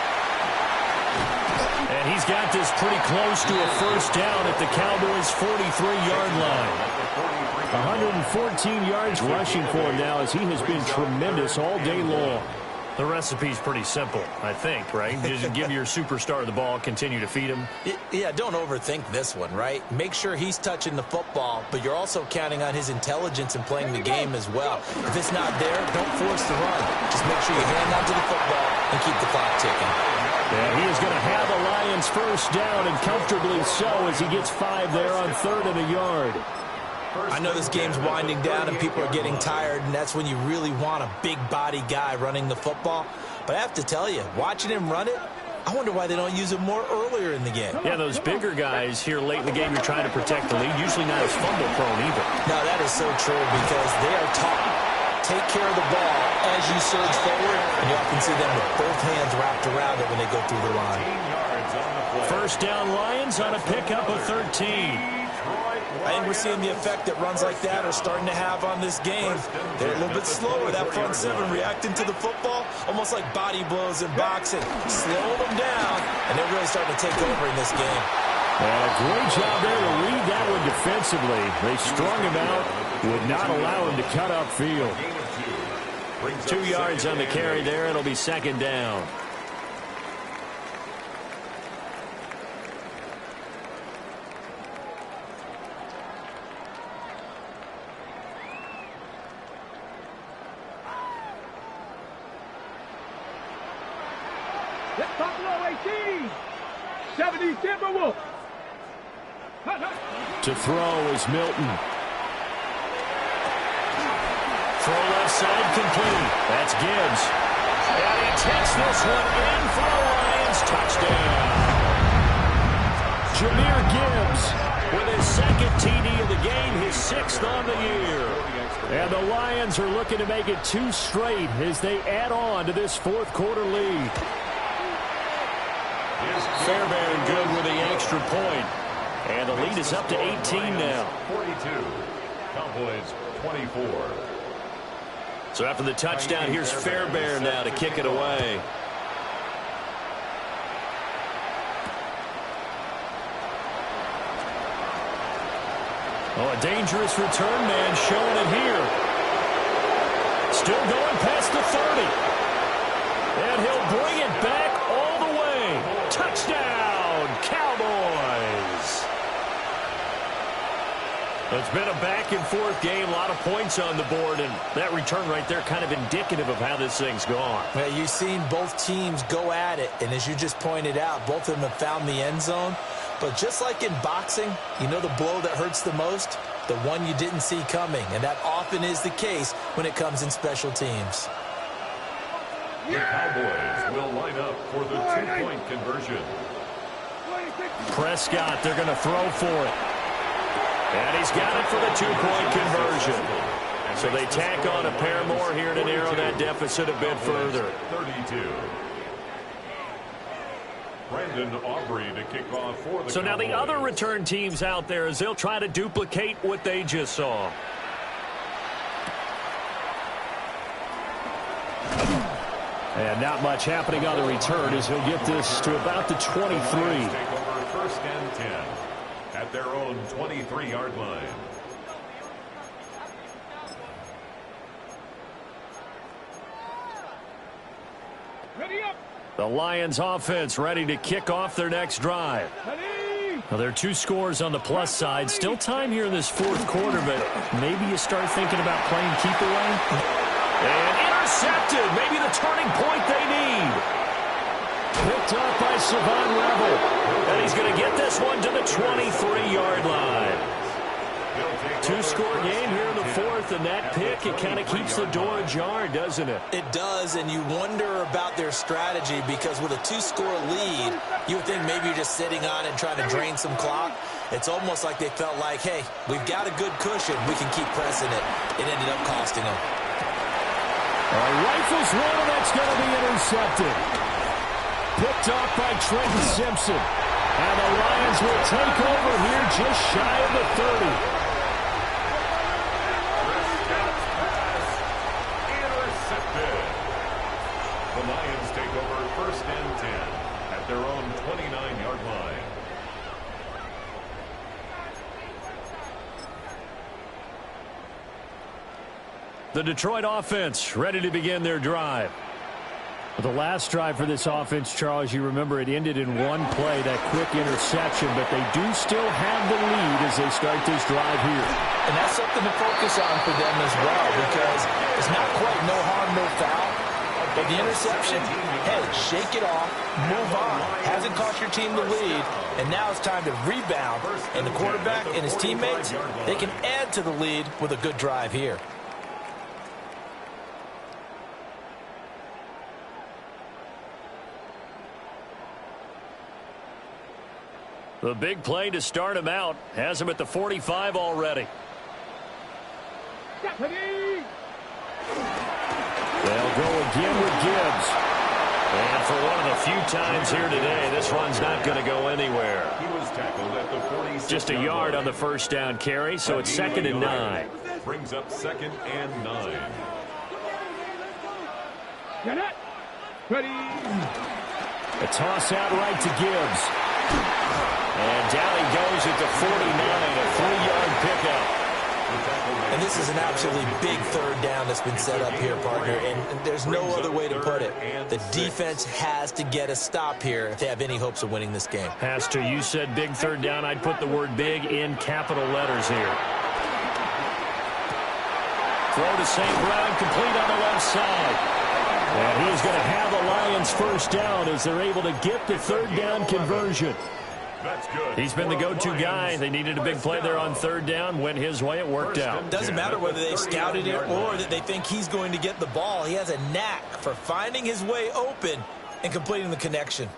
And he's got this pretty close to a first down at the Cowboys' 43-yard line. 114 yards rushing for him now as he has been tremendous all day long. The recipe's pretty simple, I think, right? Just give your superstar the ball, continue to feed him. Yeah, don't overthink this one, right? Make sure he's touching the football, but you're also counting on his intelligence in playing the game as well. If it's not there, don't force the run. Just make sure you hang on to the football and keep the clock ticking. Yeah, he is going to have the Lions first down, and comfortably so as he gets 5 there on 3rd and a yard. I know this game's winding down and people are getting tired, and that's when you really want a big-body guy running the football. But I have to tell you, watching him run it, I wonder why they don't use him more earlier in the game. Yeah, those bigger guys here late in the game, you're trying to protect the lead, usually not as fumble-prone either. No, that is so true because they are taught. Take care of the ball as you surge forward, and you often see them with both hands wrapped around it when they go through the line. First down Lions on a pickup of 13. I think we're seeing the effect that runs like that are starting to have on this game. They're a little bit slower, that front seven, reacting to the football, almost like body blows in boxing. Slow them down, and they're really starting to take over in this game. And a great job there to read that one defensively. They strung him out, would not allow him to cut upfield. 2 yards on the carry there. It'll be second down. Buffalo 18, 70 Timberwolves. To throw is Milton. Throw left side complete. That's Gibbs. And he takes this one in for a Lions touchdown. Jahmyr Gibbs with his second TD of the game, his 6th on the year. And the Lions are looking to make it 2 straight as they add on to this fourth quarter lead. Fairbairn good with the extra point. And the lead is up to 18 now. 42. Cowboys 24. So after the touchdown, here's Fairbairn now to kick it away. Oh, a dangerous return man showing it here. Still going past the 30. And he'll bring it back all the way. Touchdown, Cowboys. It's been a back-and-forth game, a lot of points on the board, and that return right there kind of indicative of how this thing's gone. Well, you've seen both teams go at it, and as you just pointed out, both of them have found the end zone. But just like in boxing, you know the blow that hurts the most? The one you didn't see coming, and that often is the case when it comes in special teams. The Cowboys will line up for the 2-point conversion. Prescott, they're going to throw for it. And he's got it for the 2-point conversion. So they tack on a pair more here to narrow that deficit a bit further. 32. Brandon Aubrey to kick off for the So now the Cowboys. other return teams out there as they'll try to duplicate what they just saw. And not much happening on the return as he'll get this to about the 23. Take over first and 10 at their own 23-yard line. Ready up. The Lions offense ready to kick off their next drive. Ready. Well, there are 2 scores on the plus side. Still time here in this fourth quarter, but maybe you start thinking about playing keep away. And intercepted. Maybe the turning point they need. Picked up by Savon Rebel. And he's going to get this one to the 23-yard line. 2-score game here in the fourth, and that pick, it kind of keeps the door ajar, doesn't it? It does, and you wonder about their strategy because with a 2-score lead, you would think maybe you're just sitting on it and trying to drain some clock. It's almost like they felt like, hey, we've got a good cushion. We can keep pressing it. It ended up costing them. Rifles one, and that's going to be intercepted. Picked off by Trenton Simpson. And the Lions will take over here just shy of the 30. The Lions take over first and 10 at their own 29-yard line. The Detroit offense ready to begin their drive. The last drive for this offense, Charles, you remember it ended in one play, that quick interception, but they do still have the lead as they start this drive here. And that's something to focus on for them as well because it's not quite no harm, no foul. But the interception, hey, shake it off, move on. Hasn't cost your team the lead, and now it's time to rebound. And the quarterback and his teammates, they can add to the lead with a good drive here. The big play to start him out has him at the 45 already. Deputy. They'll go again with Gibbs. And for one of the few times here today, this run's not going to go anywhere. He was tackled at the 46. Just a yard on the first down carry, so it's 2nd and 9. Brings up 2nd and 9. Get it. Ready. A toss out right to Gibbs. And down he goes at the 49, a 3-yard pickup. And this is an absolutely big third down that's been set up here, partner, and there's no other way to put it. The defense has to get a stop here if they have any hopes of winning this game. Pastor, you said big third down. I'd put the word big in capital letters here. Throw to St. Brown, complete on the left side. And he's going to have the Lions first down as they're able to get the third down conversion. That's good. He's been the go-to guy. They needed a big play there on third down. Went his way. It worked out. Doesn't matter whether they scouted it or that they think he's going to get the ball. He has a knack for finding his way open and completing the connection.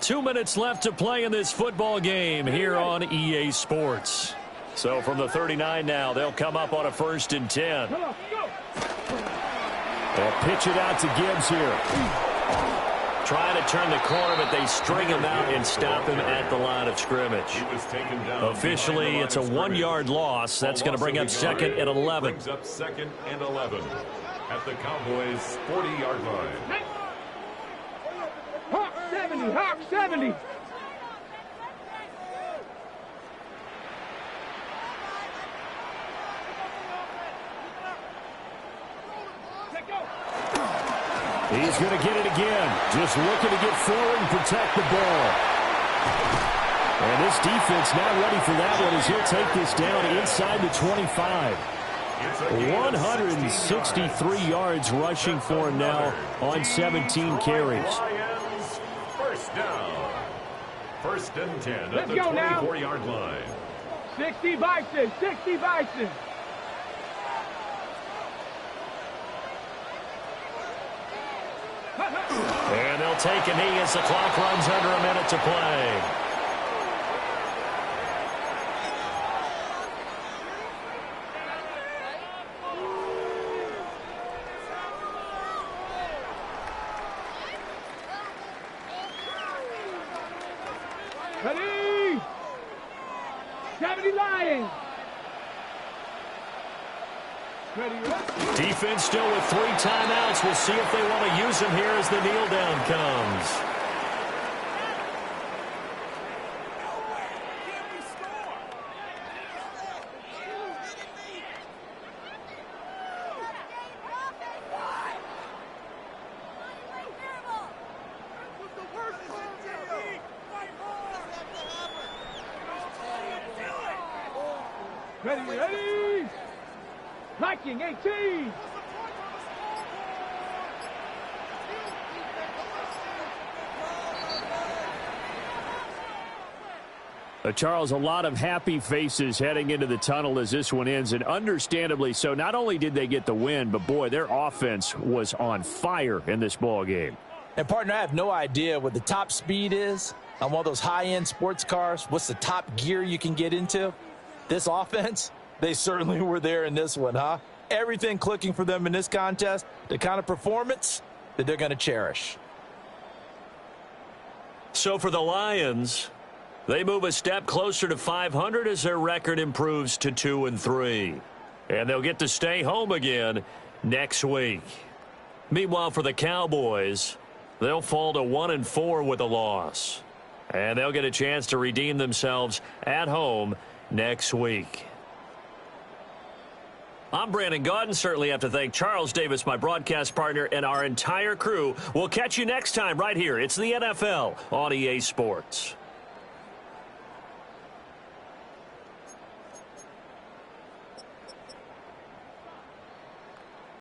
2 minutes left to play in this football game here on EA Sports. So from the 39 now, they'll come up on a 1st and 10. They'll pitch it out to Gibbs here. Trying to turn the corner, but they string him out and stop him at the line of scrimmage. Officially, it's a 1-yard loss. That's going to bring up 2nd and 11. Brings up 2nd and 11 at the Cowboys' 40-yard line. Hawk 70, Hawk 70. He's going to get it again. Just looking to get forward and protect the ball. And this defense now ready for that one as he'll take this down inside the 25. 163 yards rushing for him now on 17 carries. Lions, first down. 1st and 10 at the 24-yard line. 60 Bison, 60 Bison. And they'll take a knee as the clock runs under a minute to play. Ready. 70 Lions. Defense still with 3 timeouts. We'll see if they want to use them here as the kneel down comes. Ready. Viking 18. Charles, a lot of happy faces heading into the tunnel as this one ends, and understandably so. Not only did they get the win, but, boy, their offense was on fire in this ball game. And, partner, I have no idea what the top speed is on one of those high-end sports cars. What's the top gear you can get into? This offense, they certainly were there in this one, huh? Everything clicking for them in this contest, the kind of performance that they're going to cherish. So for the Lions, they move a step closer to 500 as their record improves to 2-3. And they'll get to stay home again next week. Meanwhile, for the Cowboys, they'll fall to 1-4 with a loss. And they'll get a chance to redeem themselves at home next week. I'm Brandon Gaudin. Certainly have to thank Charles Davis, my broadcast partner, and our entire crew. We'll catch you next time right here. It's the NFL on EA Sports.